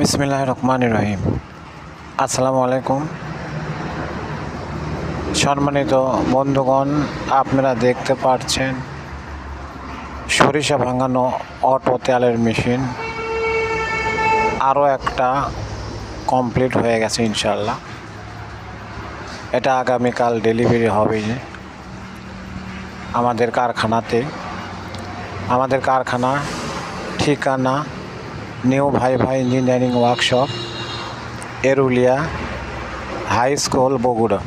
বিসমিল্লাহির রহমানির রহিম। আসসালামু আলাইকুম। সম্মানিত বন্ধুগণ, আপনারা দেখতে পাচ্ছেন সরিষা ভাঙানো অটো তেলের মেশিন আরও একটা কমপ্লিট হয়ে গেছে ইনশাল্লাহ। এটা আগামীকাল ডেলিভারি হবে আমাদের কারখানাতে। আমাদের কারখানা ঠিকানা new viva engineering workshop, Erulia high school, Bogura.